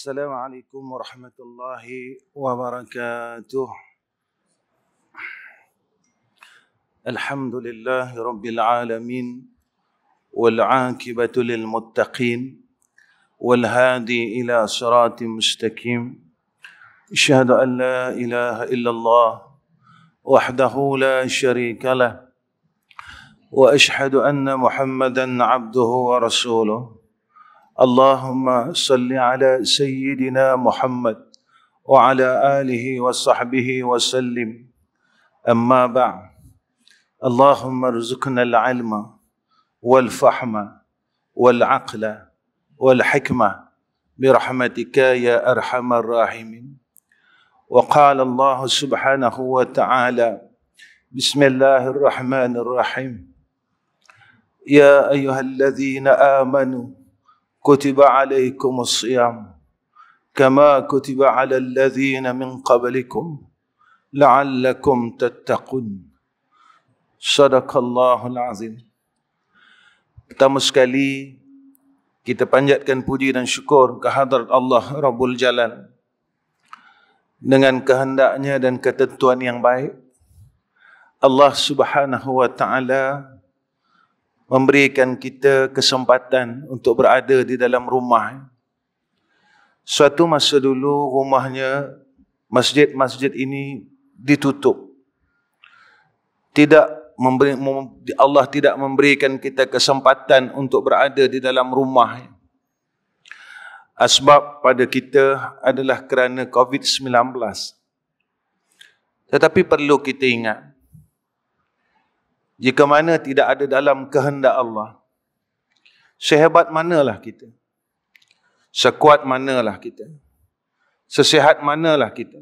السلام عليكم ورحمة الله وبركاته. الحمد لله رب العالمين والعاقبة للمتقين والهادي إلى صراط مستقيم. أشهد أن لا إله إلا الله وحده لا شريك له وأشهد أن محمدا عبده ورسوله. اللهم صل على سيدنا محمد وعلى آله وصحبه وسلم. أما بعد، اللهم ارزقنا العلم والفهم والعقل والحكمة برحمتك يا أرحم الراحمين. وقال الله سبحانه وتعالى: بسم الله الرحمن الرحيم. يا أيها الذين آمنوا كتب عليكم الصيام كما كتب على الذين من قبلكم لعلكم تتقون. Sadaqallahul azim. Pertama sekali kita panjatkan puji dan syukur kehadrat Allah Rabbul Jalal. Dengan kehendaknya dan ketentuan yang baik, Allah Subhanahu wa Ta'ala memberikan kita kesempatan untuk berada di dalam rumah. Suatu masa dulu rumahnya, masjid-masjid ini ditutup. Allah tidak memberikan kita kesempatan untuk berada di dalam rumah. Asbab pada kita adalah kerana COVID-19. Tetapi perlu kita ingat, jika mana tidak ada dalam kehendak Allah, sehebat manalah kita, sekuat manalah kita, sesihat manalah kita,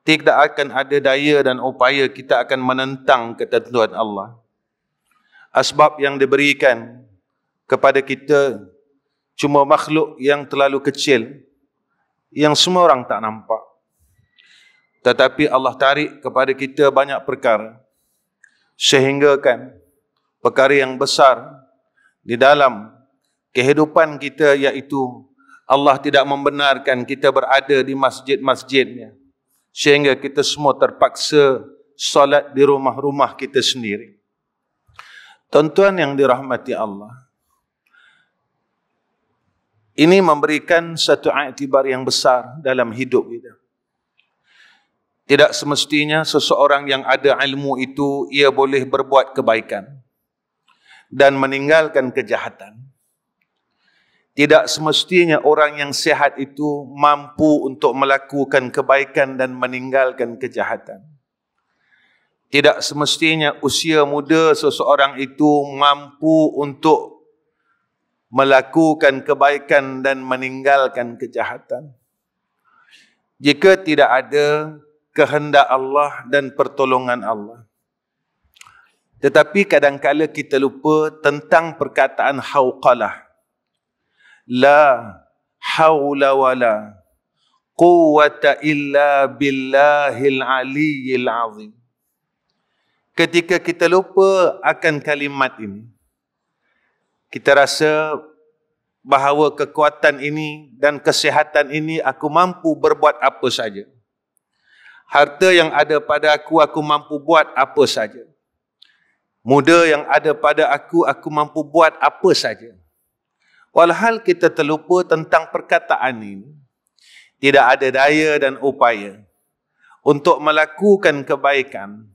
tidak akan ada daya dan upaya kita akan menentang ketentuan Allah. Asbab yang diberikan kepada kita cuma makhluk yang terlalu kecil, yang semua orang tak nampak. Tetapi Allah tarik kepada kita banyak perkara, sehingga kan perkara yang besar di dalam kehidupan kita, iaitu Allah tidak membenarkan kita berada di masjid-masjidnya, sehingga kita semua terpaksa solat di rumah-rumah kita sendiri. Tuan-tuan yang dirahmati Allah, ini memberikan satu iktibar yang besar dalam hidup kita. Tidak semestinya seseorang yang ada ilmu itu ia boleh berbuat kebaikan dan meninggalkan kejahatan. Tidak semestinya orang yang sihat itu mampu untuk melakukan kebaikan dan meninggalkan kejahatan. Tidak semestinya usia muda seseorang itu mampu untuk melakukan kebaikan dan meninggalkan kejahatan. Jika tidak ada kehendak Allah dan pertolongan Allah. Tetapi kadang-kala kita lupa tentang perkataan hauqalah. La hawla wa la quwwata illa billahil aliyyil azim. Ketika kita lupa akan kalimat ini, kita rasa bahawa kekuatan ini dan kesihatan ini aku mampu berbuat apa saja. Harta yang ada pada aku mampu buat apa saja. Muda yang ada pada aku mampu buat apa saja. Walhal kita terlupa tentang perkataan ini. Tidak ada daya dan upaya untuk melakukan kebaikan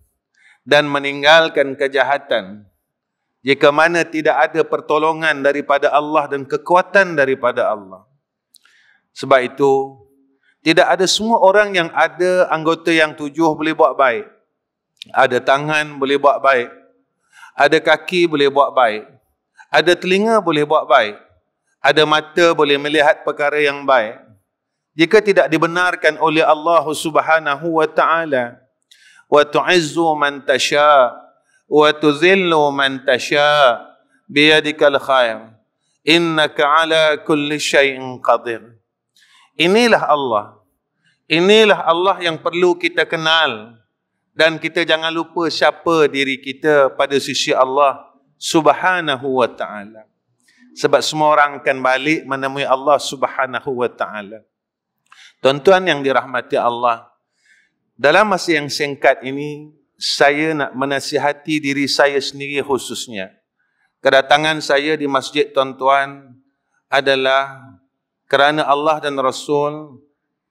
dan meninggalkan kejahatan, jika mana tidak ada pertolongan daripada Allah dan kekuatan daripada Allah. Sebab itu, tidak ada semua orang yang ada anggota yang 7 boleh buat baik. Ada tangan boleh buat baik. Ada kaki boleh buat baik. Ada telinga boleh buat baik. Ada mata boleh melihat perkara yang baik. Jika tidak dibenarkan oleh Allah Subhanahu wa Ta'ala, wa tu'izzu man tasha wa tuzillu man tasha biyadikal khair innaka ala kulli syai'in qadir. Inilah Allah. Inilah Allah yang perlu kita kenal. Dan kita jangan lupa siapa diri kita pada sisi Allah Subhanahu wa Ta'ala. Sebab semua orang akan balik menemui Allah Subhanahu wa Ta'ala. Tuan-tuan yang dirahmati Allah, dalam masa yang singkat ini, saya nak menasihati diri saya sendiri khususnya. Kedatangan saya di masjid tuan-tuan adalah kerana Allah dan Rasul,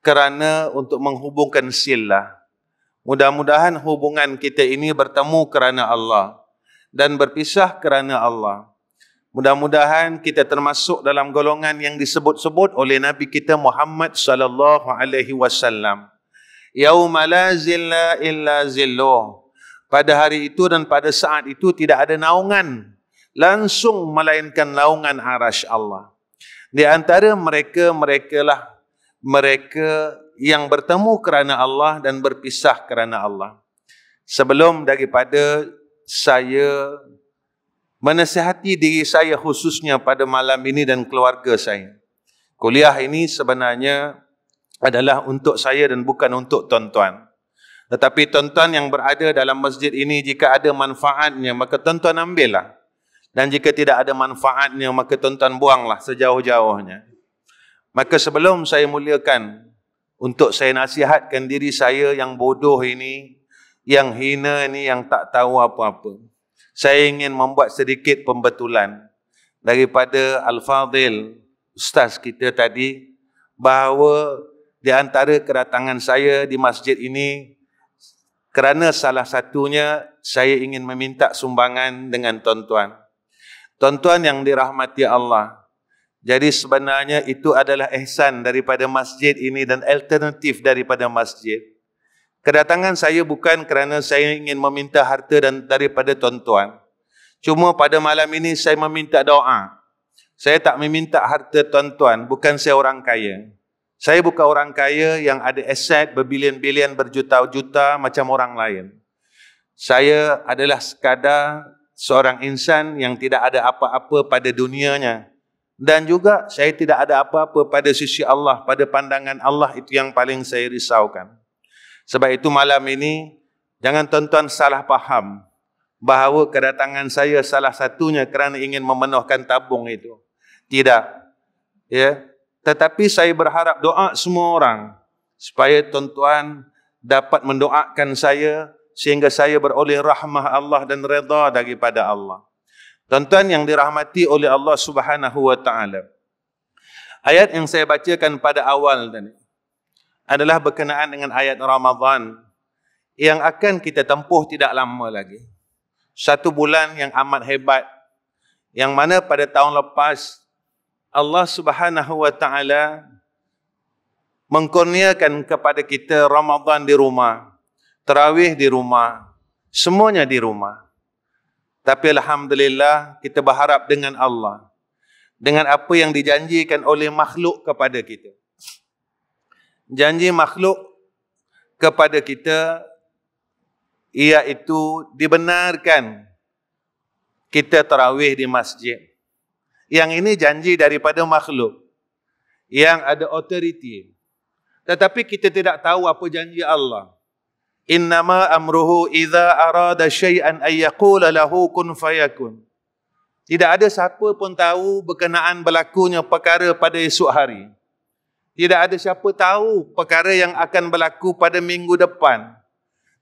kerana untuk menghubungkan silah. Mudah-mudahan hubungan kita ini bertemu kerana Allah dan berpisah kerana Allah. Mudah-mudahan kita termasuk dalam golongan yang disebut-sebut oleh Nabi kita Muhammad sallallahu alaihi wasallam. Yauma la zilla illa zilluh. Pada hari itu dan pada saat itu tidak ada naungan langsung melainkan naungan arasy Allah. Di antara mereka lah mereka yang bertemu kerana Allah dan berpisah kerana Allah. Sebelum daripada saya menasihati diri saya khususnya pada malam ini dan keluarga saya, kuliah ini sebenarnya adalah untuk saya dan bukan untuk tuan-tuan. Tetapi tuan-tuan yang berada dalam masjid ini, jika ada manfaatnya maka tuan-tuan ambillah. Dan jika tidak ada manfaatnya maka tuan-tuan buanglah sejauh-jauhnya. Maka sebelum saya muliakan, untuk saya nasihatkan diri saya yang bodoh ini, yang hina ini, yang tak tahu apa-apa, saya ingin membuat sedikit pembetulan daripada Al-Fadhil, Ustaz kita tadi, bahawa di antara kedatangan saya di masjid ini, kerana salah satunya saya ingin meminta sumbangan dengan tuan-tuan. Tuan-tuan yang dirahmati Allah, jadi sebenarnya itu adalah ihsan daripada masjid ini dan alternatif daripada masjid. Kedatangan saya bukan kerana saya ingin meminta harta dan daripada tuan-tuan. Cuma pada malam ini saya meminta doa. Saya tak meminta harta tuan-tuan, bukan saya orang kaya. Saya bukan orang kaya yang ada aset berbilion-bilion, berjuta-juta macam orang lain. Saya adalah sekadar seorang insan yang tidak ada apa-apa pada dunianya. Dan juga saya tidak ada apa-apa pada sisi Allah, pada pandangan Allah, itu yang paling saya risaukan. Sebab itu malam ini, jangan tuan-tuan salah faham bahawa kedatangan saya salah satunya kerana ingin memenuhkan tabung itu. Tidak. Ya. Tetapi saya berharap doa semua orang supaya tuan-tuan dapat mendoakan saya sehingga saya beroleh rahmah Allah dan redha daripada Allah. Tuan-tuan yang dirahmati oleh Allah Subhanahu wa taala. Ayat yang saya bacakan pada awal tadi adalah berkenaan dengan ayat Ramadan yang akan kita tempuh tidak lama lagi. 1 bulan yang amat hebat, yang mana pada tahun lepas Allah Subhanahu wa taala mengkurniakan kepada kita Ramadan di rumah, tarawih di rumah, semuanya di rumah. Tapi alhamdulillah kita berharap dengan Allah, dengan apa yang dijanjikan oleh makhluk kepada kita. Janji makhluk kepada kita iaitu dibenarkan kita tarawih di masjid. Yang ini janji daripada makhluk yang ada authority. Tetapi kita tidak tahu apa janji Allah. Innama amruhu idza arada syai'an ay yaqula lahu kun fayakun. Tidak ada siapa pun tahu berkenaan berlakunya perkara pada esok hari. Tidak ada siapa tahu perkara yang akan berlaku pada minggu depan.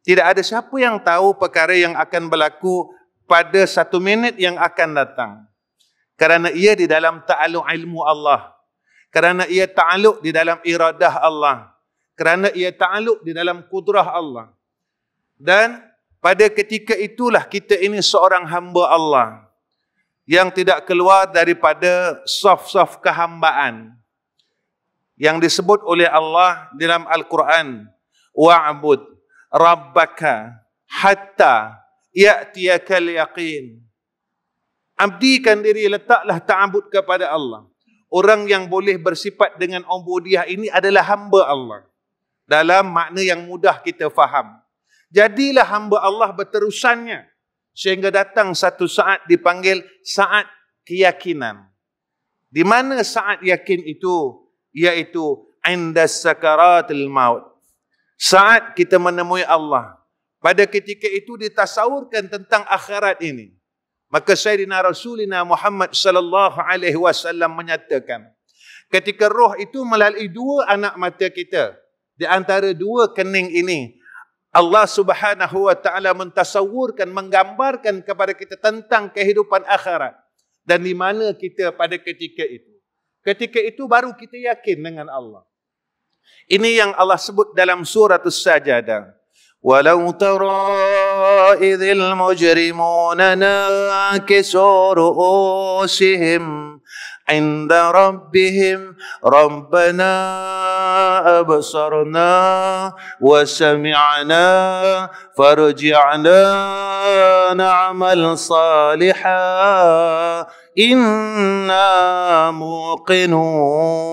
Tidak ada siapa yang tahu perkara yang akan berlaku pada 1 minit yang akan datang. Kerana ia di dalam ta'alluq ilmu Allah. Kerana ia ta'alluq di dalam iradah Allah. Kerana ia ta'alluq di dalam kudrah Allah. Dan pada ketika itulah kita ini seorang hamba Allah yang tidak keluar daripada saf-saf kehambaan yang disebut oleh Allah dalam Al-Quran, wa'bud rabbaka hatta ya'tiyakal yaqin. Abdikan diri, letaklah ta'abud kepada Allah. Orang yang boleh bersifat dengan ubudiyah ini adalah hamba Allah. Dalam makna yang mudah kita faham. Jadilah hamba Allah berterusannya. Sehingga datang satu saat dipanggil saat keyakinan. Di mana saat yakin itu? Iaitu indas sakaratil maut. Saat kita menemui Allah. Pada ketika itu ditasawurkan tentang akhirat ini. Maka Sayyidina Rasulina Muhammad sallallahu alaihi wasallam menyatakan, Ketika roh itu melalui dua anak mata kita, di antara dua kening ini, Allah Subhanahu wa taala mentasawurkan, menggambarkan kepada kita tentang kehidupan akhirat dan di mana kita pada ketika itu. Ketika itu baru kita yakin dengan Allah. Ini yang Allah sebut dalam surah As-Sajadah. Walau tara idzil mujrimuna nakisu ru'usihim 'inda rabbihim rabbana absarna wa sami'na farji'na na'mal salihan inna muqinun.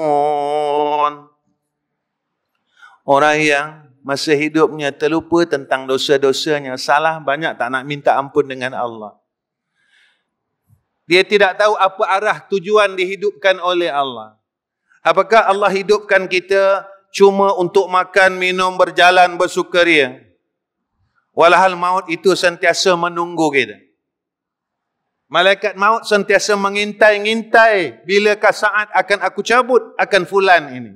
Orang yang masa hidupnya terlupa tentang dosa-dosanya, salah banyak, tak nak minta ampun dengan Allah. Dia tidak tahu apa arah tujuan dihidupkan oleh Allah. Apakah Allah hidupkan kita cuma untuk makan, minum, berjalan, bersukaria? Walhal maut itu sentiasa menunggu kita. Malaikat maut sentiasa mengintai-ngintai bilakah saat akan aku cabut akan fulan ini.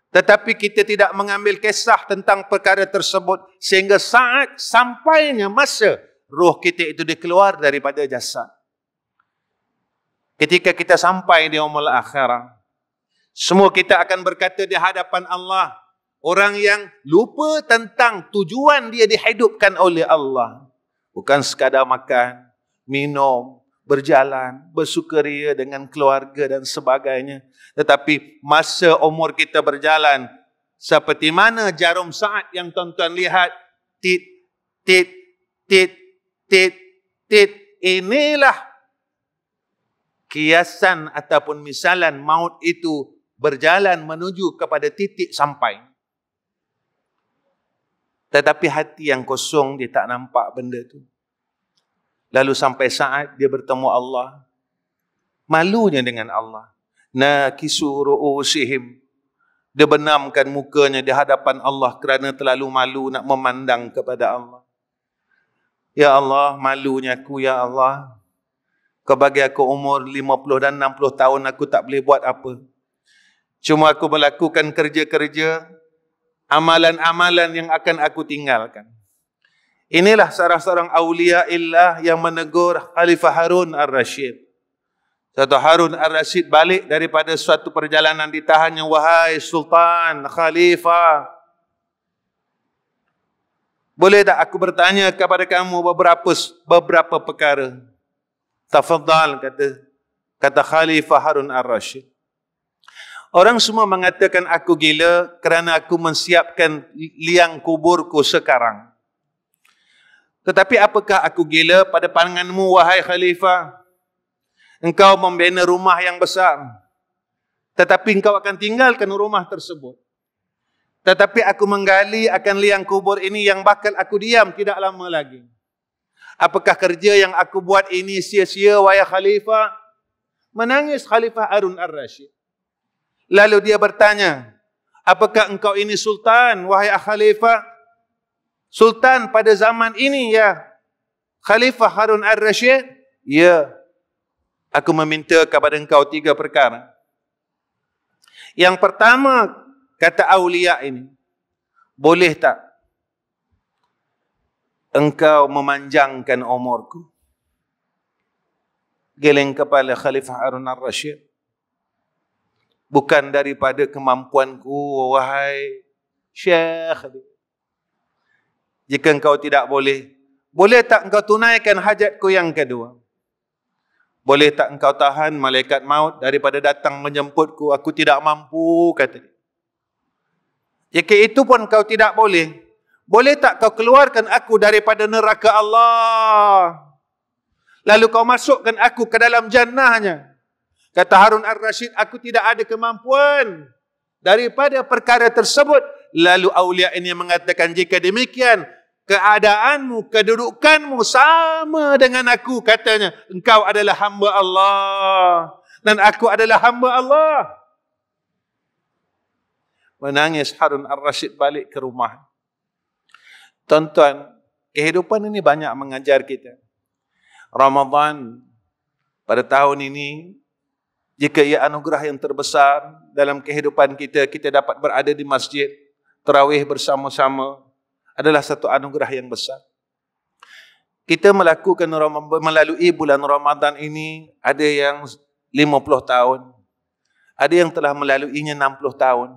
Tetapi kita tidak mengambil kisah tentang perkara tersebut sehingga saat sampainya masa roh kita itu dikeluar daripada jasad. Ketika kita sampai di yaumul akhirah, semua kita akan berkata di hadapan Allah, orang yang lupa tentang tujuan dia dihidupkan oleh Allah. Bukan sekadar makan, minum, berjalan, bersukaria dengan keluarga dan sebagainya. Tetapi masa umur kita berjalan, seperti mana jarum saat yang tuan-tuan lihat, tit, tit, tit, tit, tit. Inilah kiasan ataupun misalan maut itu berjalan menuju kepada titik sampai. Tetapi hati yang kosong, dia tak nampak benda tu. Lalu sampai saat dia bertemu Allah, malunya dengan Allah. Nakisu ru'usihim, dia benamkan mukanya di hadapan Allah kerana terlalu malu nak memandang kepada Allah. Ya Allah, malunya aku, ya Allah. Kau bagi aku umur 50 dan 60 tahun, aku tak boleh buat apa. Cuma aku melakukan kerja-kerja, amalan-amalan yang akan aku tinggalkan. Inilah salah seorang awliya illah yang menegur Khalifah Harun Ar-Rasyid. Satu Harun Ar-Rasyid balik daripada suatu perjalanan ditahannya, wahai Sultan, Khalifah, boleh tak aku bertanya kepada kamu beberapa perkara? Tafadhal, kata Khalifah Harun Ar-Rasyid. Orang semua mengatakan aku gila kerana aku mensiapkan liang kuburku sekarang. Tetapi apakah aku gila pada pandanganmu, wahai Khalifah? Engkau membina rumah yang besar, tetapi engkau akan tinggalkan rumah tersebut. Tetapi aku menggali akan liang kubur ini yang bakal aku diam tidak lama lagi. Apakah kerja yang aku buat ini sia-sia, wahai Khalifah? Menangis Khalifah Harun Ar-Rasyid. Lalu dia bertanya, apakah engkau ini Sultan, wahai Khalifah? Sultan pada zaman ini, ya Khalifah Harun Ar-Rasyid? Ya. Aku meminta kepada engkau 3 perkara. Yang pertama, kata awliya ini, boleh tak engkau memanjangkan umurku? Geleng kepala Khalifah Harun Ar-Rasyid. Bukan daripada kemampuanku, wahai Syekh. Jika engkau tidak boleh, boleh tak engkau tunaikan hajatku yang kedua? Boleh tak engkau tahan malaikat maut daripada datang menjemputku? Aku tidak mampu, kata dia. Jika itu pun kau tidak boleh, boleh tak kau keluarkan aku daripada neraka Allah? Lalu kau masukkan aku ke dalam jannahnya. Kata Harun Ar-Rasyid, aku tidak ada kemampuan daripada perkara tersebut. Lalu awliya ini mengatakan, jika demikian, keadaanmu, kedudukanmu sama dengan aku, katanya. Engkau adalah hamba Allah dan aku adalah hamba Allah. Menangis Harun Ar-Rasyid balik ke rumah. Tuan-tuan, kehidupan ini banyak mengajar kita. Ramadan pada tahun ini Jika ia anugerah yang terbesar dalam kehidupan kita, kita dapat berada di masjid, tarawih bersama-sama, adalah satu anugerah yang besar. Kita melakukan melalui bulan Ramadan ini, ada yang 50 tahun, ada yang telah melaluinya 60 tahun,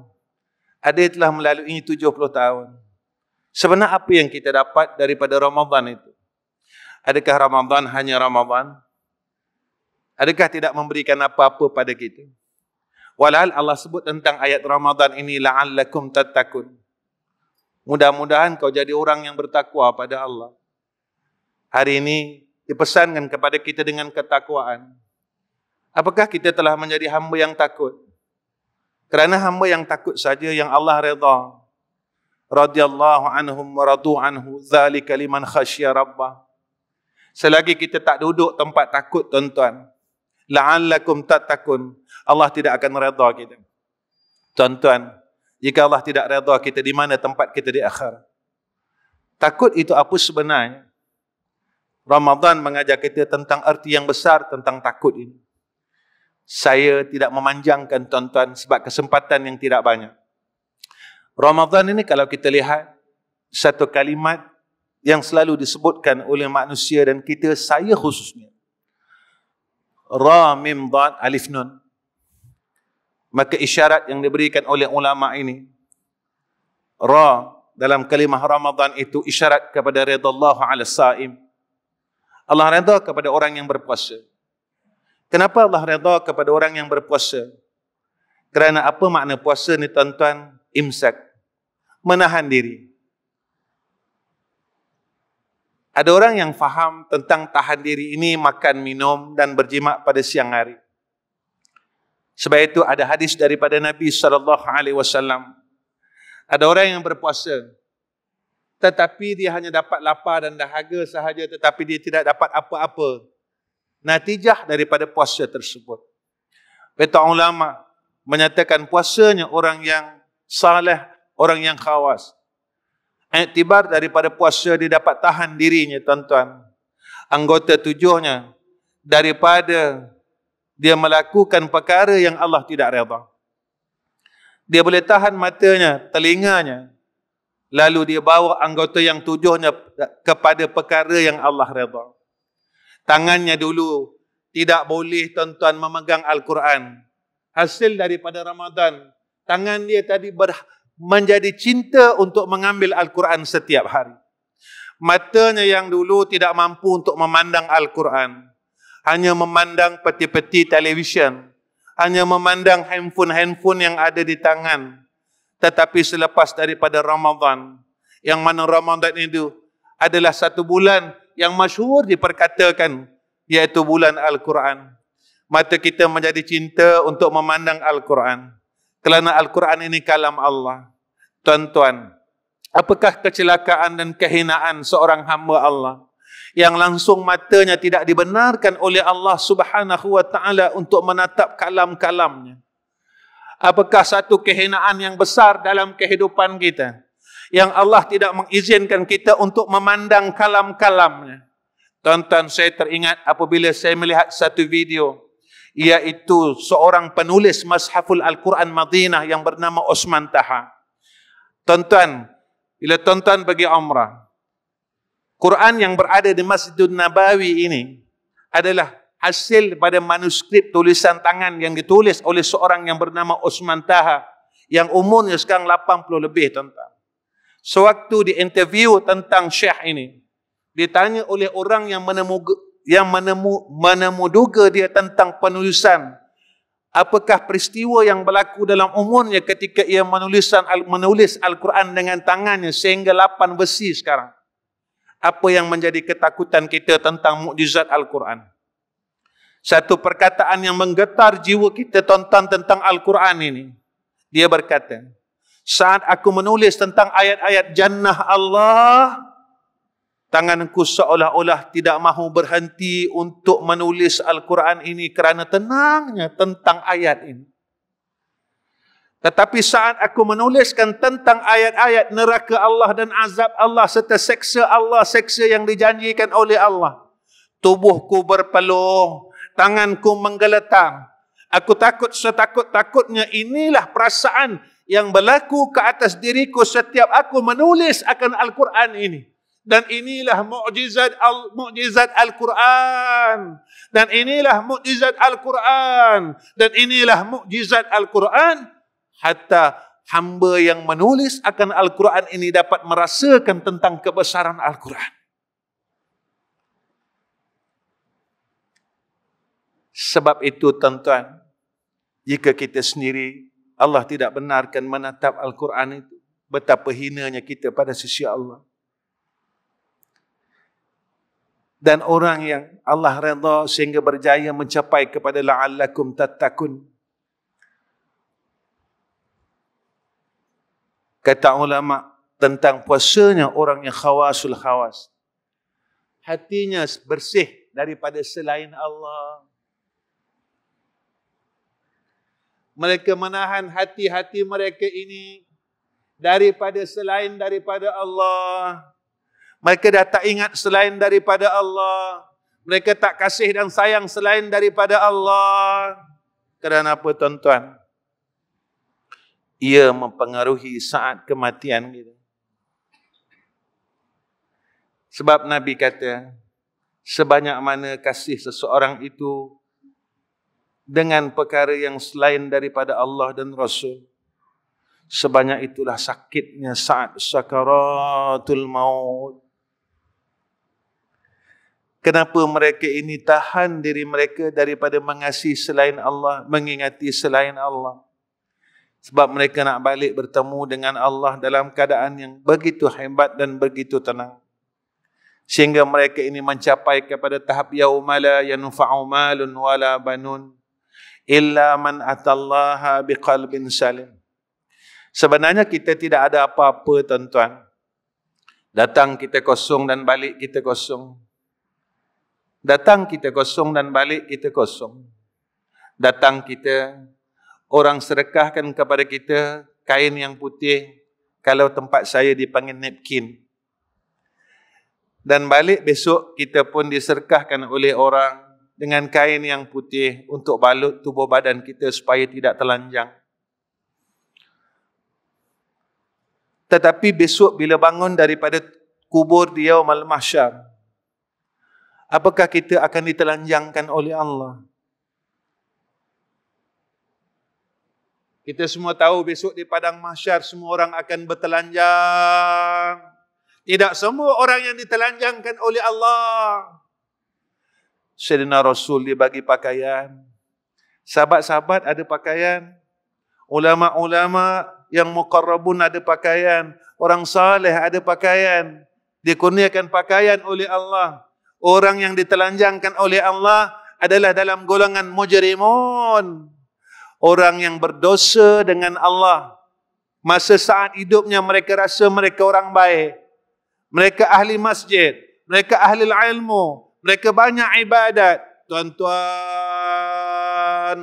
ada yang telah melaluinya 70 tahun. Sebenarnya apa yang kita dapat daripada Ramadan itu? Adakah Ramadan hanya Ramadan? Adakah tidak memberikan apa-apa pada kita? Walhal Allah sebut tentang ayat Ramadan ini, la'allakum tattaqun. Mudah-mudahan kau jadi orang yang bertakwa pada Allah. Hari ini dipesankan kepada kita dengan ketakwaan. Apakah kita telah menjadi hamba yang takut? Kerana hamba yang takut saja yang Allah redha. Radhiyallahu anhum wa radu anhu, dzalika liman khasyya rabbah. Selagi kita tak duduk tempat takut, tuan-tuan, la'allakum tattaqun, Allah tidak akan redha kita. Tuan-tuan, jika Allah tidak redha kita, di mana tempat kita di akhirat? Takut itu apa sebenarnya? Ramadan mengajar kita tentang arti yang besar tentang takut ini. Saya tidak memanjangkan, tuan-tuan, sebab kesempatan yang tidak banyak. Ramadan ini kalau kita lihat, satu kalimat yang selalu disebutkan oleh manusia dan kita, saya khususnya. Ra, mim, dad, alif, nun. Maka isyarat yang diberikan oleh ulama ini, Ra dalam kalimah Ramadan itu isyarat kepada ridallahu ala saim. Allah redha kepada orang yang berpuasa. Kenapa Allah redha kepada orang yang berpuasa? Kerana apa makna puasa ni, tuan-tuan? Imsak, menahan diri. Ada orang yang faham tentang tahan diri ini makan, minum dan berjimat pada siang hari. Sebab itu ada hadis daripada Nabi SAW. Ada orang yang berpuasa, tetapi dia hanya dapat lapar dan dahaga sahaja, tetapi dia tidak dapat apa-apa natijah daripada puasa tersebut. Para ulama menyatakan puasanya orang yang saleh, orang yang khawas. Iktibar daripada puasa dia dapat tahan dirinya, tuan-tuan. Anggota tujuhnya daripada dia melakukan perkara yang Allah tidak redha. Dia boleh tahan matanya, telinganya, lalu dia bawa anggota yang tujuhnya kepada perkara yang Allah redha. Tangannya dulu tidak boleh, tuan-tuan, memegang Al-Quran. Hasil daripada Ramadan, tangan dia tadi menjadi cinta untuk mengambil Al-Quran setiap hari. Matanya yang dulu tidak mampu untuk memandang Al-Quran, hanya memandang peti-peti televisyen, hanya memandang handphone yang ada di tangan. Tetapi selepas daripada Ramadan, yang mana Ramadan itu adalah satu bulan yang masyhur diperkatakan, iaitu bulan Al-Quran. Mata kita menjadi cinta untuk memandang Al-Quran. Kerana Al-Quran ini kalam Allah. Tuan-tuan, apakah kecelakaan dan kehinaan seorang hamba Allah yang langsung matanya tidak dibenarkan oleh Allah Subhanahu wa taala untuk menatap kalam-kalamnya? Apakah satu kehinaan yang besar dalam kehidupan kita yang Allah tidak mengizinkan kita untuk memandang kalam-kalamnya? Tuan-tuan, saya teringat apabila saya melihat satu video, iaitu seorang penulis Mashaful Al-Quran Madinah yang bernama Osman Taha. Tuan-tuan, bila tuan-tuan pergi umrah, Quran yang berada di Masjidun Nabawi ini adalah hasil pada manuskrip tulisan tangan yang ditulis oleh seorang yang bernama Osman Taha, yang umurnya sekarang 80 lebih, tuan-tuan. Sewaktu diinterview tentang Syekh ini, ditanya oleh orang yang menemuduga dia tentang penulisan, apakah peristiwa yang berlaku dalam umurnya ketika ia menulis Al-Quran dengan tangannya sehingga 8 besi sekarang. Apa yang menjadi ketakutan kita tentang mukjizat Al-Quran? Satu perkataan yang menggetar jiwa kita, tuan-tuan, tentang Al-Quran ini. Dia berkata, saat aku menulis tentang ayat-ayat jannah Allah, tanganku seolah-olah tidak mahu berhenti untuk menulis Al-Quran ini kerana tenangnya tentang ayat ini. Tetapi saat aku menuliskan tentang ayat-ayat neraka Allah dan azab Allah serta seksa Allah, seksa yang dijanjikan oleh Allah, tubuhku berpeluh, tanganku menggeletar. Aku takut setakut-takutnya. Inilah perasaan yang berlaku ke atas diriku setiap aku menulis akan Al-Quran ini. Dan inilah mukjizat Al-Quran. Dan inilah mukjizat Al-Quran. Dan inilah mukjizat Al-Quran. Hatta hamba yang menulis akan Al-Quran ini dapat merasakan tentang kebesaran Al-Quran. Sebab itu tuan-tuan, jika kita sendiri Allah tidak benarkan menatap Al-Quran itu, betapa hinanya kita pada sisi Allah. Dan orang yang Allah redha sehingga berjaya mencapai kepada la'allakum tattaqun. Kata ulama tentang puasanya orang yang khawasul khawas. Hatinya bersih daripada selain Allah. Mereka menahan hati-hati mereka ini daripada selain daripada Allah. Mereka dah tak ingat selain daripada Allah. Mereka tak kasih dan sayang selain daripada Allah. Kerana apa tuan-tuan? Ia mempengaruhi saat kematian kita. Sebab Nabi kata, sebanyak mana kasih seseorang itu dengan perkara yang selain daripada Allah dan Rasul, sebanyak itulah sakitnya saat sakaratul maut. Kenapa mereka ini tahan diri mereka daripada mengasihi selain Allah, mengingati selain Allah? Sebab mereka nak balik bertemu dengan Allah dalam keadaan yang begitu hebat dan begitu tenang. Sehingga mereka ini mencapai kepada tahap yauma la yanfa'u malun wala banun illa man atallaha biqalbin salim. Sebenarnya kita tidak ada apa-apa tuan-tuan. Datang kita kosong dan balik kita kosong. Datang kita kosong dan balik kita kosong. Datang kita, orang sedekahkan kepada kita kain yang putih, kalau tempat saya dipanggil napkin. Dan balik besok kita pun disedekahkan oleh orang dengan kain yang putih untuk balut tubuh badan kita supaya tidak telanjang. Tetapi besok bila bangun daripada kubur di yaumul mahsyar, apakah kita akan ditelanjangkan oleh Allah? Kita semua tahu besok di padang mahsyar semua orang akan bertelanjang. Tidak semua orang yang ditelanjangkan oleh Allah. Sayyidina Rasul dibagi pakaian. Sahabat-sahabat ada pakaian. Ulama-ulama yang muqarrabun ada pakaian. Orang saleh ada pakaian. Dikurniakan pakaian oleh Allah. Orang yang ditelanjangkan oleh Allah adalah dalam golongan mujrimun. Orang yang berdosa dengan Allah. Masa saat hidupnya mereka rasa mereka orang baik. Mereka ahli masjid. Mereka ahli ilmu. Mereka banyak ibadat. Tuan-tuan,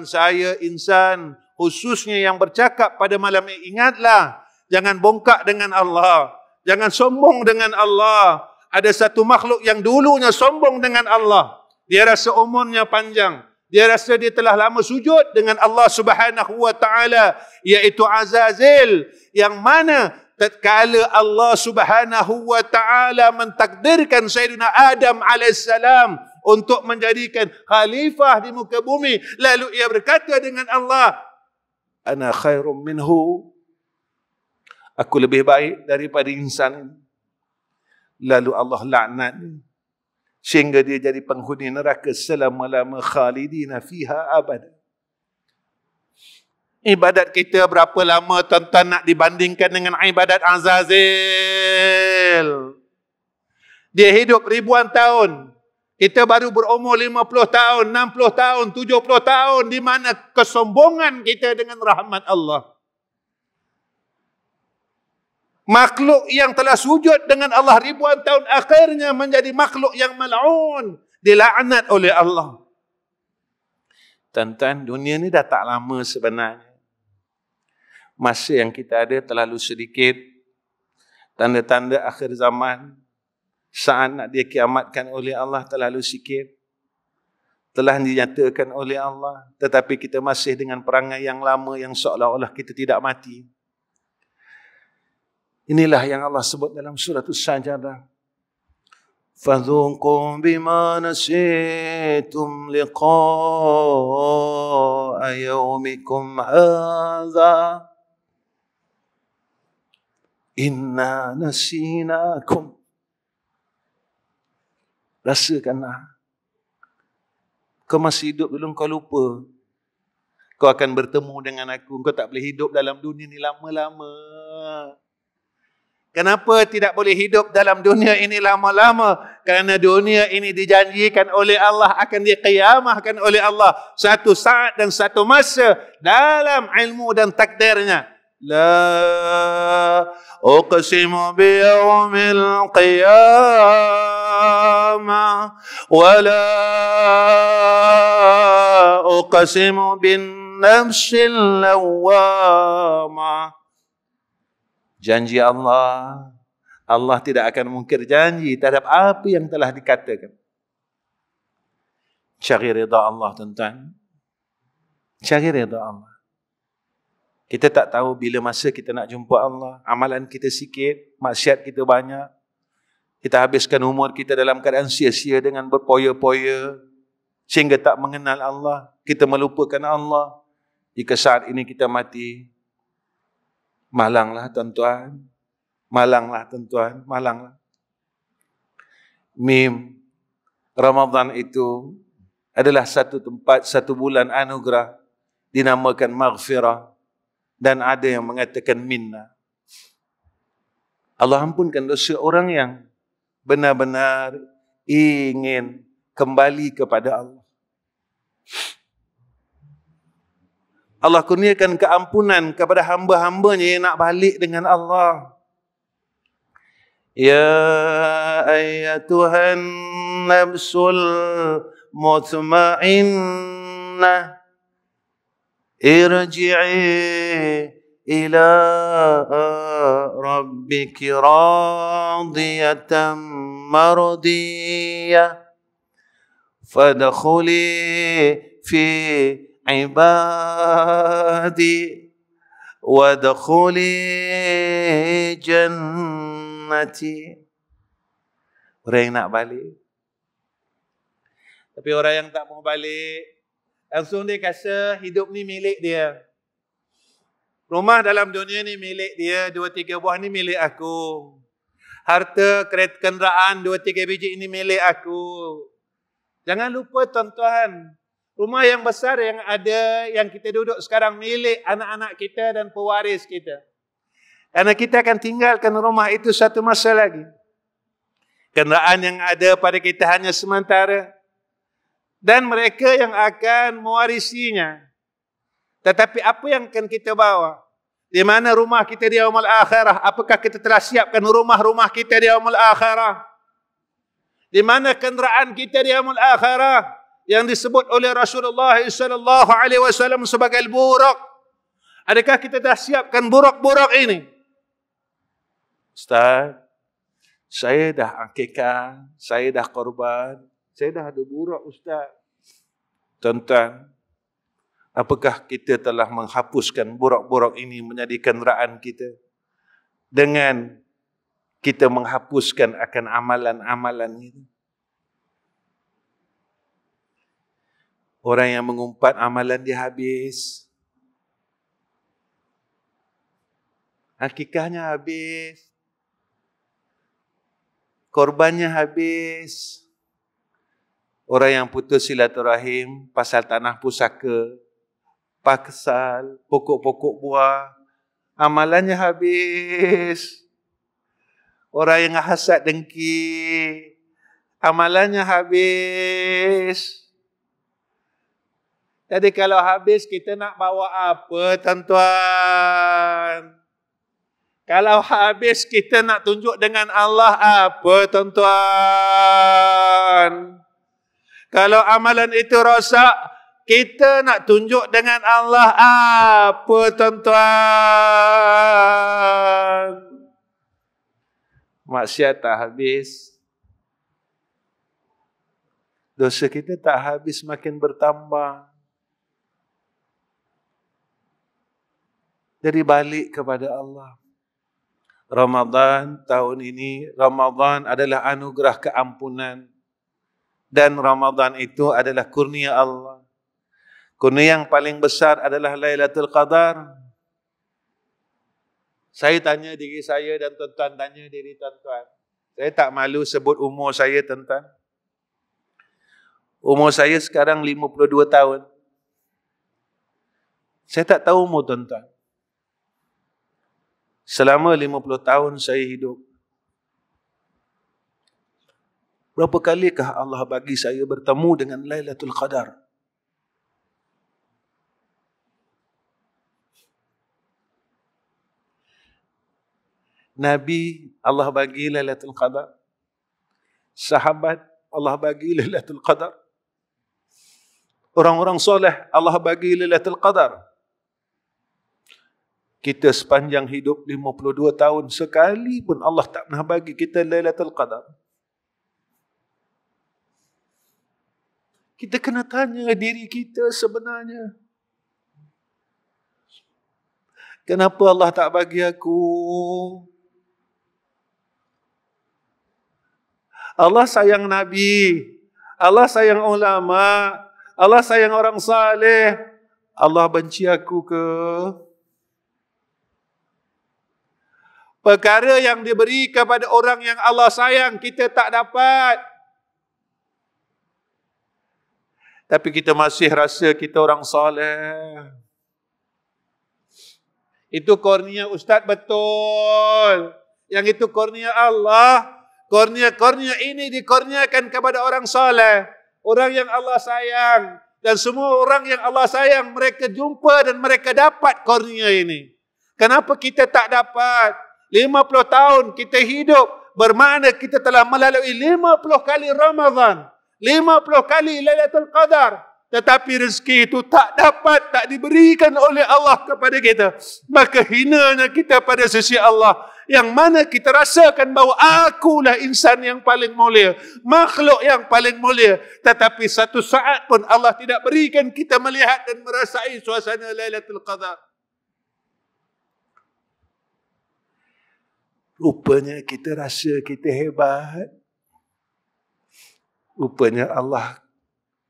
saya insan, khususnya yang bercakap pada malam ini, ingatlah. Jangan bongkak dengan Allah. Jangan sombong dengan Allah. Ada satu makhluk yang dulunya sombong dengan Allah. Dia rasa umurnya panjang. Dia rasa dia telah lama sujud dengan Allah Subhanahu wa taala, iaitu Azazil, yang mana tatkala Allah Subhanahu wa taala mentakdirkan Sayyidina Adam alaihissalam untuk menjadikan khalifah di muka bumi, lalu ia berkata dengan Allah, ana khairum minhu, aku lebih baik daripada insan ini. Lalu Allah laknat sehingga dia jadi penghuni neraka selama-lama khalidina fiha abada. Ibadat kita berapa lama tuan-tuan nak dibandingkan dengan ibadat Azazil? Dia hidup ribuan tahun. Kita baru berumur 50 tahun, 60 tahun, 70 tahun. Di mana kesombongan kita dengan rahmat Allah? Makhluk yang telah sujud dengan Allah ribuan tahun akhirnya menjadi makhluk yang mal'un, dilaknat oleh Allah. Tuan-tuan, dunia ni dah tak lama sebenarnya. Masa yang kita ada terlalu sedikit. Tanda-tanda akhir zaman, saat nak dikiamatkan oleh Allah terlalu sikit. telah dinyatakan oleh Allah, tetapi kita masih dengan perangai yang lama yang seolah-olah kita tidak mati. Inilah yang Allah sebut dalam surah As-Sajdah. فَذُوقُوا بِمَا نَسِيتُمْ لِقَاءَ يَوْمِكُمْ هَذَا إِنَّا نَسِينَاكُمْ. Rasakanlah. Kau masih hidup belum kau lupa. Kau akan bertemu dengan aku. Kau tak boleh hidup dalam dunia ni lama-lama. Kenapa tidak boleh hidup dalam dunia ini lama-lama? Kerana dunia ini dijanjikan oleh Allah akan diqiyamahkan oleh Allah satu saat dan satu masa dalam ilmu dan takdirnya. La uqsimu biyawmil qiyamah wa la uqsimu bin nafsil lawwamah. Janji Allah, Allah tidak akan mungkir janji terhadap apa yang telah dikatakan. Cari redha Allah, tuan-tuan. Cari redha Allah. Kita tak tahu bila masa kita nak jumpa Allah. Amalan kita sikit, maksiat kita banyak. Kita habiskan umur kita dalam keadaan sia-sia dengan berpoya-poya sehingga tak mengenal Allah. Kita melupakan Allah. Jika saat ini kita mati, malanglah tuan-tuan, malanglah tuan-tuan, malanglah. Mim, Ramadan itu adalah satu tempat, satu bulan anugerah dinamakan maghfirah, dan ada yang mengatakan minna. Allah ampunkan dosa orang yang benar-benar ingin kembali kepada Allah. Allah kurniakan keampunan kepada hamba-hambanya yang nak balik dengan Allah. Ya ayyatuhan nafsul mutmainnah irji'i ila rabbiki radiyatan mardiyah fadkhuli fi ibadi wadkhuli jannati. Orang yang nak balik. Tapi orang yang tak mau balik, langsung dia rasa hidup ni milik dia. Rumah dalam dunia ni milik dia, 2-3 buah ni milik aku. Harta, kereta, kenderaan 2-3 biji ini milik aku. Jangan lupa tuan-tuan, rumah yang besar yang ada, yang kita duduk sekarang milik anak-anak kita dan pewaris kita. Karena kita akan tinggalkan rumah itu satu masa lagi. Kenderaan yang ada pada kita hanya sementara. Dan mereka yang akan mewarisinya. Tetapi apa yang akan kita bawa? Di mana rumah kita di yaumul akhirah? Apakah kita telah siapkan rumah-rumah kita di yaumul akhirah? Di mana kenderaan kita di yaumul akhirah? Yang disebut oleh Rasulullah SAW sebagai buraq. Adakah kita dah siapkan buraq-buraq ini? Ustaz, saya dah akikah, saya dah korban, saya dah ada buraq Ustaz. Tuan-tuan, apakah kita telah menghapuskan buraq-buraq ini menjadi kenderaan kita? Dengan kita menghapuskan akan amalan-amalan itu. Orang yang mengumpat amalan dia habis. Akikahnya habis. Korbannya habis. Orang yang putus silaturahim pasal tanah pusaka, pasal pokok-pokok buah, amalannya habis. Orang yang hasad dengki, amalannya habis. Jadi kalau habis, kita nak bawa apa, tuan-tuan? Kalau habis, kita nak tunjuk dengan Allah apa, tuan-tuan? Kalau amalan itu rosak, kita nak tunjuk dengan Allah apa, tuan-tuan? Maksiat tak habis. Dosa kita tak habis, makin bertambah. Jadi balik kepada Allah. Ramadan tahun ini, Ramadan adalah anugerah keampunan. Dan Ramadan itu adalah kurnia Allah. Kurnia yang paling besar adalah Lailatul Qadar. Saya tanya diri saya dan tuan-tuan tanya diri tuan-tuan. Saya tak malu sebut umur saya, tuan-tuan. Umur saya sekarang 52 tahun. Saya tak tahu umur tuan-tuan. Selama 50 tahun saya hidup, berapa kalikah Allah bagi saya bertemu dengan Lailatul Qadar? Nabi Allah bagi Lailatul Qadar. Sahabat Allah bagi Lailatul Qadar. Orang-orang soleh Allah bagi Lailatul Qadar. Kita sepanjang hidup 52 tahun, sekali pun Allah tak pernah bagi kita Lailatul Qadar. Kita kena tanya diri kita sebenarnya. Kenapa Allah tak bagi aku? Allah sayang Nabi. Allah sayang ulama. Allah sayang orang saleh. Allah benci aku ke? Perkara yang diberi kepada orang yang Allah sayang, kita tak dapat. Tapi kita masih rasa kita orang soleh. Itu kurnia Ustaz, betul. Yang itu kurnia Allah. Kurnia-kurnia ini dikurniakan kepada orang soleh. Orang yang Allah sayang. Dan semua orang yang Allah sayang, mereka jumpa dan mereka dapat kurnia ini. Kenapa kita tak dapat? 50 tahun kita hidup, bermakna kita telah melalui 50 kali Ramadan, 50 kali Lailatul Qadar, tetapi rezeki itu tak dapat, tak diberikan oleh Allah kepada kita. Maka hinanya kita pada sisi Allah, yang mana kita rasakan bahawa akulah insan yang paling mulia, makhluk yang paling mulia, tetapi satu saat pun Allah tidak berikan kita melihat dan merasai suasana Lailatul Qadar. Rupanya kita rasa kita hebat. Rupanya Allah,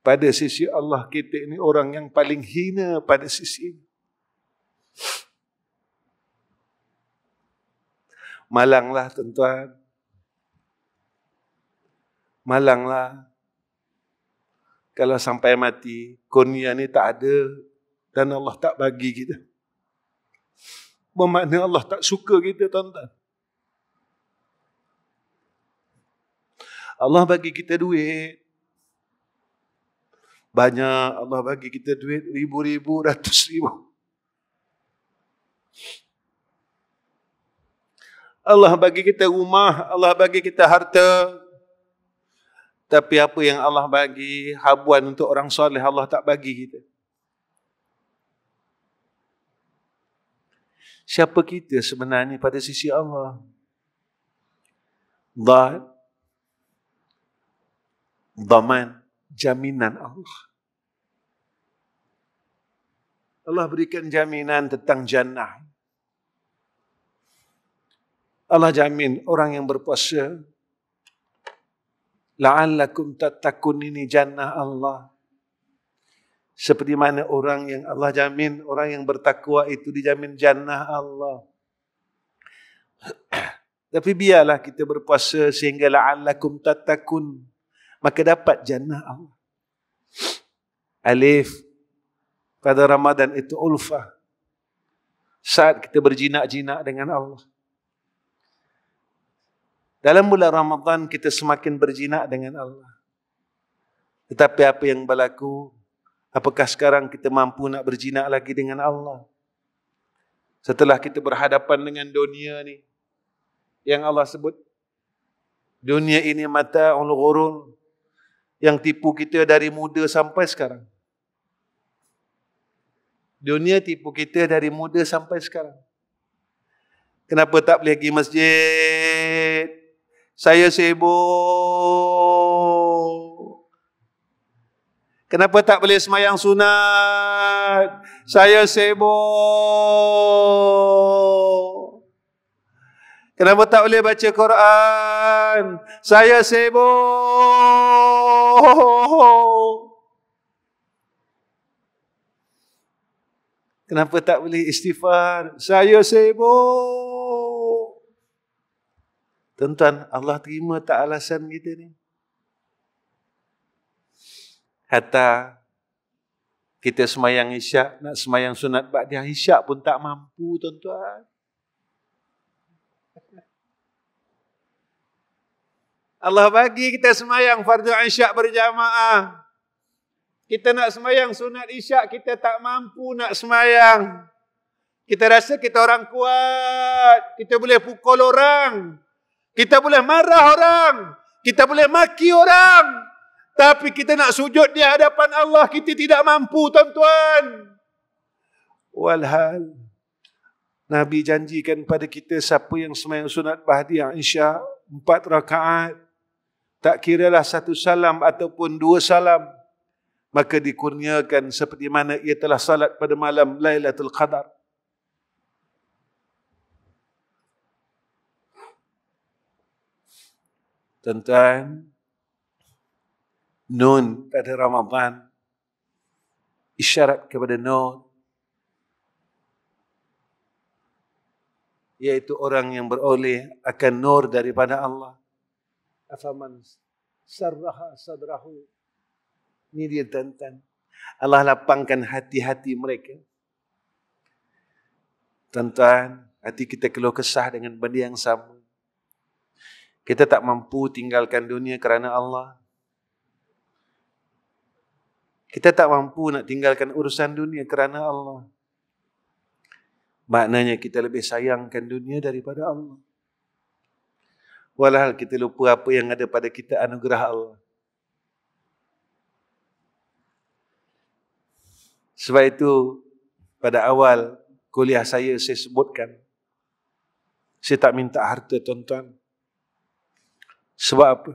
pada sisi Allah kita ini orang yang paling hina pada sisi ini. Malanglah tuan-tuan. Malanglah. Kalau sampai mati, kurnia ni tak ada dan Allah tak bagi kita. Bermakna Allah tak suka kita, tuan-tuan. Allah bagi kita duit. Banyak. Allah bagi kita duit ribu-ribu, ratus ribu. Allah bagi kita rumah. Allah bagi kita harta. Tapi apa yang Allah bagi, habuan untuk orang soleh, Allah tak bagi kita. Siapa kita sebenarnya pada sisi Allah? Dhaman, jaminan Allah. Allah berikan jaminan tentang jannah. Allah jamin orang yang berpuasa, la'allakum tattaqun, ini jannah Allah. Seperti mana orang yang Allah jamin, orang yang bertakwa itu dijamin jannah Allah. Tapi biarlah kita berpuasa sehingga la'allakum tattaqun, maka dapat jannah Allah. Alif, pada Ramadan itu ulfah. Saat kita berjinak-jinak dengan Allah. Dalam bulan Ramadan kita semakin berjinak dengan Allah. Tetapi apa yang berlaku? Apakah sekarang kita mampu nak berjinak lagi dengan Allah? Setelah kita berhadapan dengan dunia ni, yang Allah sebut, dunia ini mata'ul ghurur, yang tipu kita dari muda sampai sekarang. Dunia tipu kita dari muda sampai sekarang. Kenapa tak boleh pergi masjid? Saya sibuk. Kenapa tak boleh semayang sunat? Saya sibuk. Kenapa tak boleh baca Quran? Saya sibuk. Kenapa tak boleh istighfar? Saya sibuk. Tuan-tuan, Allah terima tak alasan kita ni? Hatta kita semayang isyak, nak semayang sunat ba'diyah isyak pun tak mampu, tuan-tuan. Allah bagi kita semayang fardu isyak berjamaah. Kita nak semayang sunat isyak, kita tak mampu nak semayang. Kita rasa kita orang kuat. Kita boleh pukul orang. Kita boleh marah orang. Kita boleh maki orang. Tapi kita nak sujud di hadapan Allah, kita tidak mampu, tuan-tuan. Walhal, Nabi janjikan pada kita, siapa yang semayang sunat ba'diyah isyak 4 rakaat, tak kiralah 1 salam ataupun 2 salam, maka dikurniakan seperti mana ia telah salat pada malam Lailatul Qadar. Tuan-tuan, Nun pada Ramadan isyarat kepada Nur, iaitu orang yang beroleh akan nur daripada Allah. Afaman sarraha sadrahu. Ini dia, tuan-tuan. Allah lapangkan hati-hati mereka. Tuan-tuan, hati kita keluh kesah dengan benda yang sama. Kita tak mampu tinggalkan dunia kerana Allah. Kita tak mampu nak tinggalkan urusan dunia kerana Allah. Maknanya kita lebih sayangkan dunia daripada Allah. Walhal kita lupa apa yang ada pada kita anugerah Allah. Sebab itu, pada awal kuliah saya sebutkan, saya tak minta harta, tuan-tuan. Sebab apa?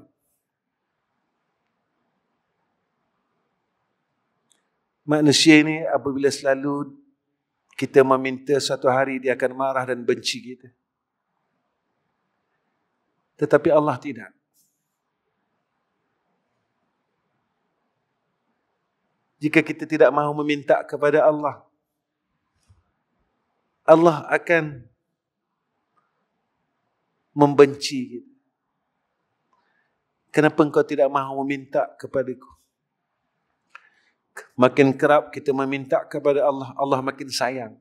Manusia ini apabila selalu kita meminta, satu hari dia akan marah dan benci kita. Tetapi Allah tidak. Jika kita tidak mahu meminta kepada Allah, Allah akan membenci kita. Kenapa engkau tidak mahu meminta kepadaku? Makin kerap kita meminta kepada Allah, Allah makin sayang.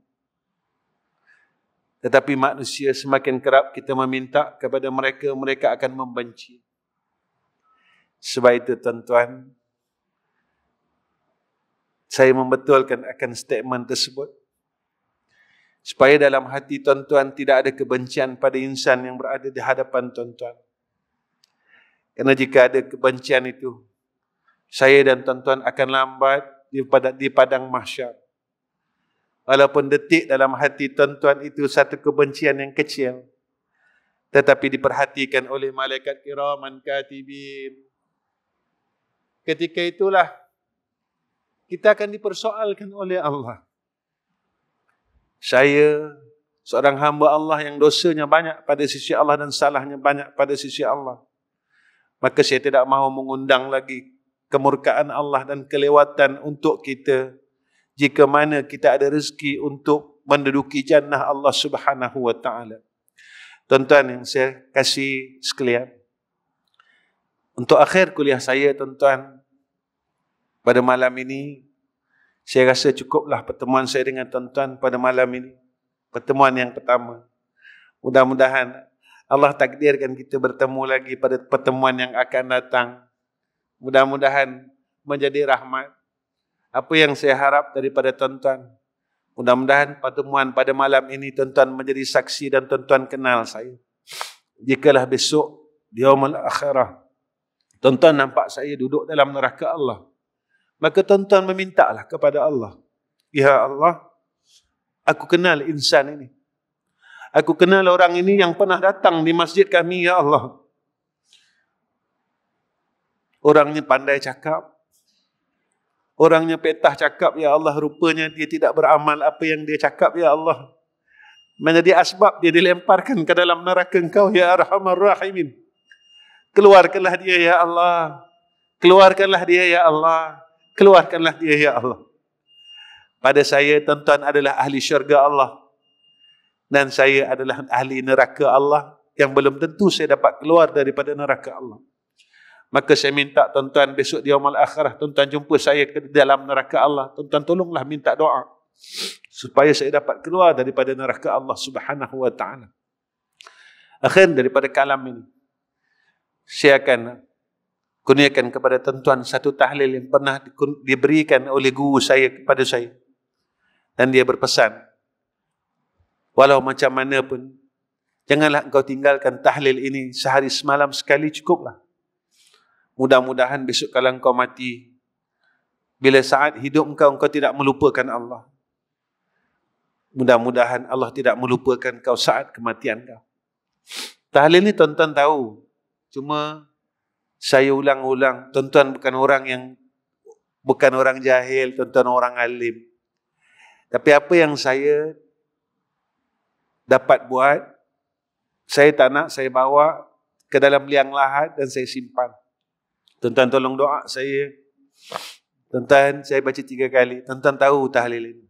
Tetapi manusia semakin kerap kita meminta kepada mereka, mereka akan membenci. Sebab itu, tuan-tuan, saya membetulkan akan statement tersebut. Supaya dalam hati tuan-tuan tidak ada kebencian pada insan yang berada di hadapan tuan-tuan. Kerana jika ada kebencian itu, saya dan tuan-tuan akan lambat di padang mahsyar. Walaupun detik dalam hati tuan-tuan itu satu kebencian yang kecil, tetapi diperhatikan oleh malaikat kiraman katibin. Ketika itulah kita akan dipersoalkan oleh Allah. Saya seorang hamba Allah yang dosanya banyak pada sisi Allah dan salahnya banyak pada sisi Allah. Maka saya tidak mahu mengundang lagi kemurkaan Allah dan kelewatan untuk kita jika mana kita ada rezeki untuk menduduki jannah Allah Subhanahu wa taala. Tuan-tuan yang saya kasih sekalian, untuk akhir kuliah saya, tuan-tuan, pada malam ini saya rasa cukuplah pertemuan saya dengan tuan-tuan pada malam ini. Pertemuan yang pertama. Mudah-mudahan Allah takdirkan kita bertemu lagi pada pertemuan yang akan datang. Mudah-mudahan menjadi rahmat. Apa yang saya harap daripada tuan-tuan, mudah-mudahan pertemuan pada malam ini tuan-tuan menjadi saksi dan tuan-tuan kenal saya. Jikalah besok di yaumul akhirah tuan-tuan nampak saya duduk dalam neraka Allah, maka tuan-tuan memintalah kepada Allah, ya Allah, aku kenal insan ini. Aku kenal orang ini yang pernah datang di masjid kami, ya Allah. Orangnya pandai cakap. Orangnya petah cakap, ya Allah, rupanya dia tidak beramal apa yang dia cakap, ya Allah. Menjadi asbab dia dilemparkan ke dalam neraka Engkau, ya Arhamar Rahimin. Keluarkanlah dia, ya Allah. Keluarkanlah dia, ya Allah. Keluarkanlah dia, ya Allah. Pada saya, tuan-tuan adalah ahli syurga Allah. Dan saya adalah ahli neraka Allah, yang belum tentu saya dapat keluar daripada neraka Allah. Maka saya minta tuan-tuan besok di yaumul akhirah, tuan-tuan jumpa saya ke dalam neraka Allah. Tuan-tuan tolonglah minta doa supaya saya dapat keluar daripada neraka Allah Subhanahu wa taala. Akhir daripada kalam ini, saya akan kurniakan kepada tuan-tuan satu tahlil yang pernah diberikan oleh guru saya kepada saya. Dan dia berpesan, walau macam mana pun, janganlah engkau tinggalkan tahlil ini sehari semalam sekali, cukuplah. Mudah-mudahan besok kalau engkau mati, bila saat hidup engkau tidak melupakan Allah. Mudah-mudahan Allah tidak melupakan kau saat kematian kau. Tahlil ni tuan-tuan tahu. Cuma saya ulang-ulang, tuan-tuan bukan orang jahil, tuan-tuan orang alim. Tapi apa yang saya dapat buat, saya tak nak saya bawa ke dalam liang lahat dan saya simpan. Tuan-tuan tolong doa saya. Tuan-tuan, saya baca 3 kali. Tuan-tuan tahu tahlil ini.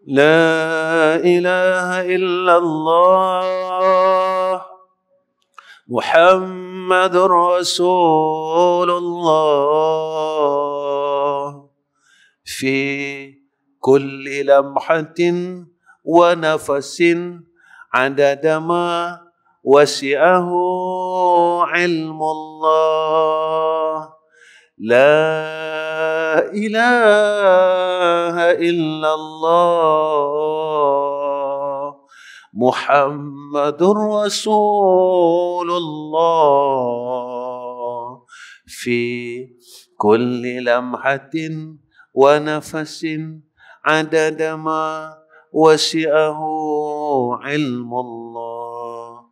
La ilaha illallah Muhammadur Rasulullah fi kulli lamhatin wa nafasin adada ma wasi'ahu ilmullah. La ilaha illallah Muhammadur Rasulullah fi kulli lamhatin wa nafasin adada ma wasi'ahu ilmullah.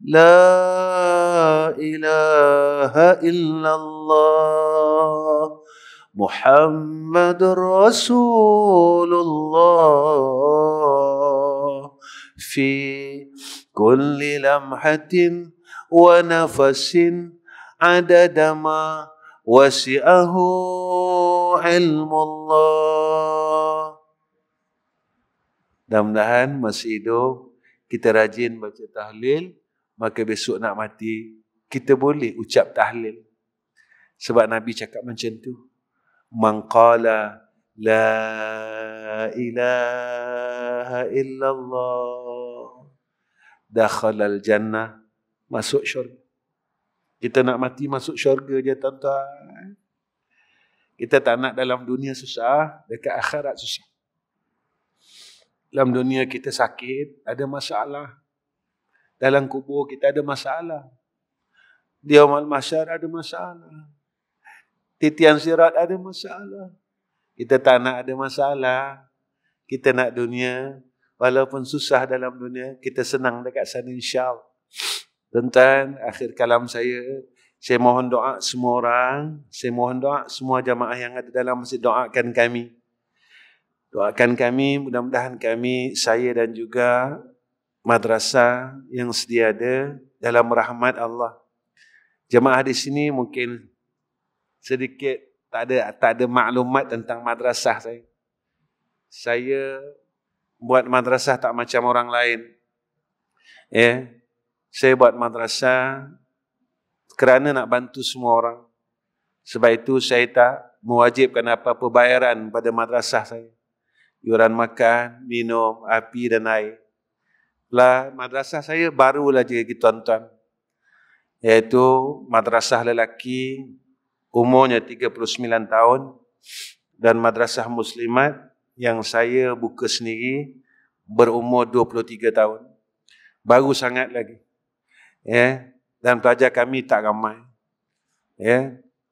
La ilaha illallah Muhammadur Rasulullah fi kulli lamhatin wa nafasin adada ma wasi'ahu ilmullah. Mudah-mudahan masih hidup kita rajin baca tahlil, maka besok nak mati kita boleh ucap tahlil. Sebab Nabi cakap macam tu. Man qala la ilaha illallah dakhalal jannah, masuk syurga. Kita nak mati masuk syurga je tuan-tuan. Kita tak nak dalam dunia susah, dekat akhirat susah. Dalam dunia kita sakit, ada masalah. Dalam kubur kita ada masalah. Di yaumul mahsyar ada masalah. Titian sirat ada masalah. Kita tak nak ada masalah. Kita nak dunia, walaupun susah dalam dunia, kita senang dekat sana insya-Allah. Tuan-tuan, akhir kalam saya mohon doa semua orang, saya mohon doa semua jamaah yang ada dalam masjid, doakan kami. Doakan kami, mudah-mudahan kami, saya dan juga madrasah yang sedia ada dalam rahmat Allah. Jemaah di sini mungkin sedikit tak ada maklumat tentang madrasah saya. Saya buat madrasah tak macam orang lain. Saya buat madrasah kerana nak bantu semua orang. Sebab itu saya tak mewajibkan apa-apa bayaran pada madrasah saya. Yuran makan, minum, api dan air. Madrasah saya barulah jadi tuan-tuan, iaitu madrasah lelaki umurnya 39 tahun dan madrasah muslimat yang saya buka sendiri berumur 23 tahun. Baru sangat lagi. Dan pelajar kami tak ramai.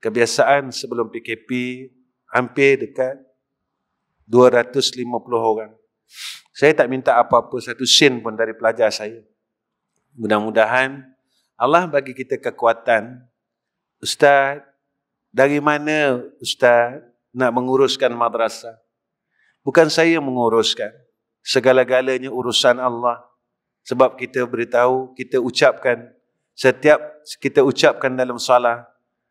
Kebiasaan sebelum PKP hampir dekat 250 orang. Saya tak minta apa-apa satu sen pun dari pelajar saya. Mudah-mudahan Allah bagi kita kekuatan. Ustaz, Dari mana Ustaz nak menguruskan madrasah? Bukan saya menguruskan. Segala-galanya urusan Allah. Sebab kita beritahu, kita ucapkan, setiap kita ucapkan dalam salat,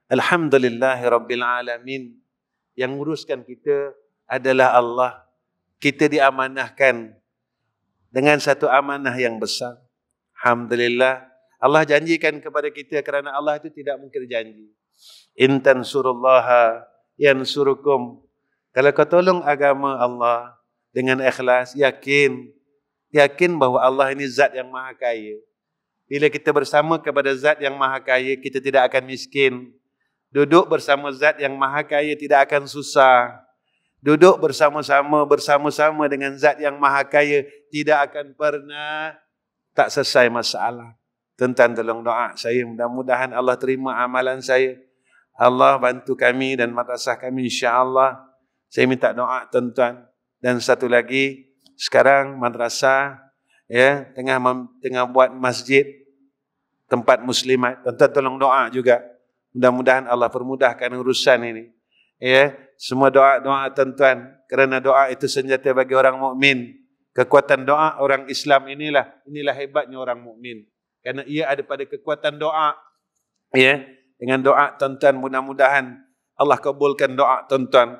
Alhamdulillahi Rabbil Alamin. Yang uruskan kita adalah Allah. Kita diamanahkan dengan satu amanah yang besar. Alhamdulillah. Allah janjikan kepada kita kerana Allah itu tidak mungkir janji. In tansurullaha yansurukum. Kalau kau tolong agama Allah dengan ikhlas, yakin bahawa Allah ini zat yang maha kaya. Bila kita bersama kepada zat yang maha kaya, kita tidak akan miskin. Duduk bersama zat yang maha kaya tidak akan susah. Duduk bersama-sama dengan zat yang maha kaya tidak akan pernah tak selesai masalah. Tuan-tuan tolong doa saya, mudah-mudahan Allah terima amalan saya. Allah bantu kami dan madrasah kami insya-Allah. Saya minta doa tuan-tuan. Dan satu lagi, sekarang madrasah tengah buat masjid tempat muslimat. Tuan-tuan tolong doa juga. Mudah-mudahan Allah permudahkan urusan ini. Semua doa-doa tuan-tuan, kerana doa itu senjata bagi orang mukmin. Kekuatan doa orang Islam inilah hebatnya orang mukmin. Kerana ia ada pada kekuatan doa. Dengan doa tuan-tuan, mudah-mudahan Allah kabulkan doa tuan-tuan.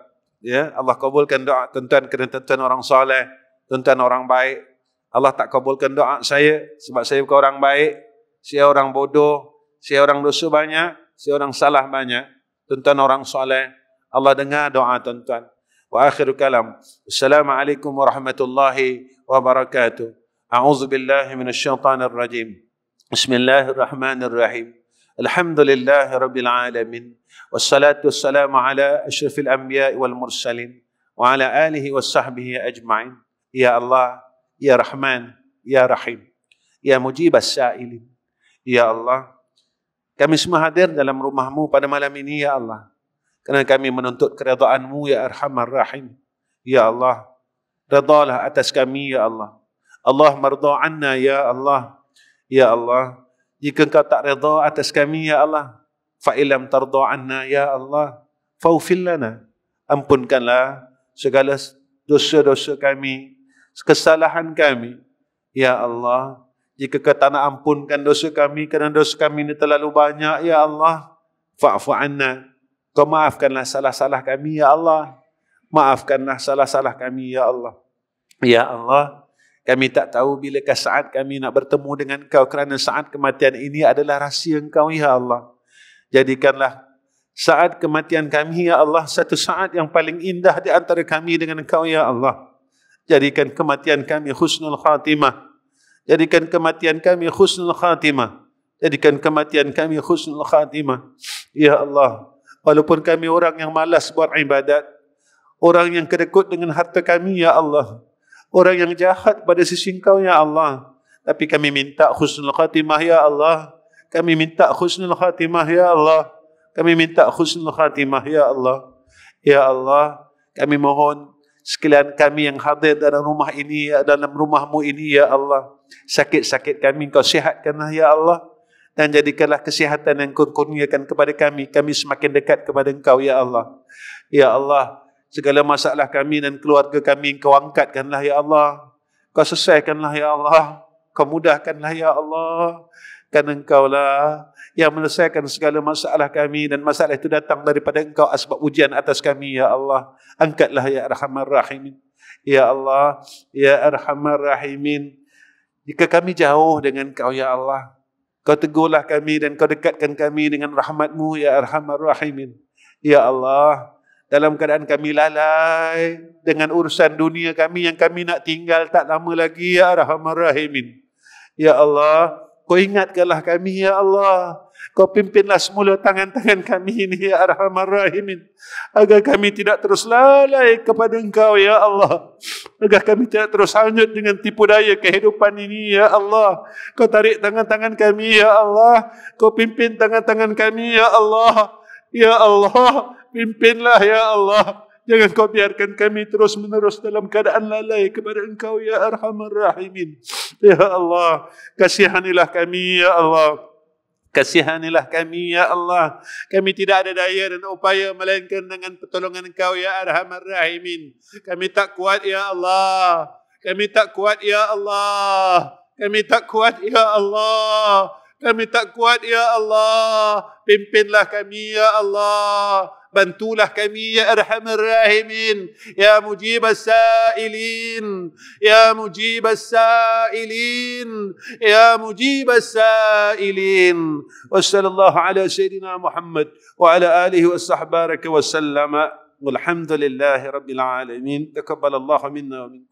Allah kabulkan doa tuan-tuan kerana tuan-tuan orang soleh, tuan-tuan orang baik. Allah tak kabulkan doa saya sebab saya bukan orang baik. Saya orang bodoh, saya orang dosa banyak, saya orang salah banyak. Tuan-tuan orang soleh, Allah dengar doa tuan-tuan. Wa akhiru kalam. Assalamualaikum warahmatullahi wabarakatuh. A'udzubillahi minasyaitanir rajim. Bismillahirrahmanirrahim. Alhamdulillahi Rabbil Alamin. Wassalatu wassalamu ala ashrafil anbiya wal mursalin. Wa ala alihi wa sahbihi ajma'in. Ya Allah, Ya Rahman, Ya Rahim, Ya Mujib as-sa'ilin. Ya Allah, kami semua hadir dalam rumah-Mu pada malam ini, Ya Allah. Kerana kami menuntut keridhaan-Mu, Ya Arhamar Rahim. Ya Allah, redalah atas kami, Ya Allah. Allah marda anna, Ya Allah. Ya Allah, jika Engkau tak redha atas kami, Ya Allah, fa'ilam tarda anna, Ya Allah, faufil lana. Ampunkanlah segala dosa-dosa kami, kesalahan kami. Ya Allah, jika Kau tak nak ampunkan dosa kami, kerana dosa kami ini terlalu banyak, Ya Allah, fa'fu anna. Kau maafkanlah salah-salah kami, Ya Allah. Maafkanlah salah-salah kami, Ya Allah. Ya Allah, kami tak tahu bilakah saat kami nak bertemu dengan Kau, kerana saat kematian ini adalah rahsia Engkau, Ya Allah. Jadikanlah saat kematian kami, Ya Allah, satu saat yang paling indah di antara kami dengan Engkau, Ya Allah. Jadikan kematian kami husnul khatimah. Jadikan kematian kami husnul khatimah. Jadikan kematian kami husnul khatimah. Ya Allah, walaupun kami orang yang malas buat ibadat, orang yang kedekut dengan harta kami, Ya Allah, orang yang jahat pada sisi Engkau, Ya Allah, tapi kami minta husnul khatimah, Ya Allah. Kami minta husnul khatimah, Ya Allah. Kami minta husnul khatimah, Ya Allah. Ya Allah, kami mohon sekalian kami yang hadir dalam rumah ini, dalam rumah-Mu ini, Ya Allah, sakit-sakit kami Engkau sihatkanlah, Ya Allah. Dan jadikanlah kesihatan yang Kau kurniakan kepada kami, kami semakin dekat kepada Engkau, Ya Allah. Ya Allah, segala masalah kami dan keluarga kami Engkau angkatkanlah, Ya Allah. Kau selesaikanlah, Ya Allah. Kau mudahkanlah, Ya Allah. Kerana Engkau-lah yang menyelesaikan segala masalah kami, dan masalah itu datang daripada Engkau asbab ujian atas kami, Ya Allah. Angkatlah, Ya Arhamar Rahimin. Ya Allah, Ya Arhamar Rahimin. Jika kami jauh dengan Kau, Ya Allah, Kau tegurlah kami dan Kau dekatkan kami dengan rahmat-Mu, Ya Arhamar Rahimin. Ya Allah, dalam keadaan kami lalai dengan urusan dunia kami yang kami nak tinggal tak lama lagi, Ya Arhamar Rahimin. Ya Allah, Kau ingatkanlah kami, Ya Allah. Kau pimpinlah semula tangan-tangan kami ini, Ya Arhamar Rahimin, agar kami tidak terus lalai kepada Engkau, Ya Allah. Agar kami tidak terus hanyut dengan tipu daya kehidupan ini, Ya Allah. Kau tarik tangan-tangan kami, Ya Allah. Kau pimpin tangan-tangan kami, Ya Allah. Ya Allah, pimpinlah, Ya Allah. Jangan Kau biarkan kami terus-menerus dalam keadaan lalai kepada Engkau, Ya Arhamar Rahimin. Ya Allah, kasihanilah kami, Ya Allah. Kasihanilah kami ya Allah. Kami tidak ada daya dan upaya melainkan dengan pertolongan Engkau ya Arhamar Rahimin. Kami tak kuat ya Allah. Kami tak kuat ya Allah. Kami tak kuat ya Allah. Kami tak kuat ya Allah. Pimpinlah kami ya Allah. Bantulah kami ya Arhamar Rahimin. Ya Mujib as-Sa'ilin. Ya Mujib as-Sa'ilin. Ya Mujib as-Sa'ilin. Wa sallallahu ala Sayyidina Muhammad wa ala alihi wa sahbaraka wa sallama. Walhamdulillahi Rabbil Alamin. Taqabbalallahu minna wa minkum.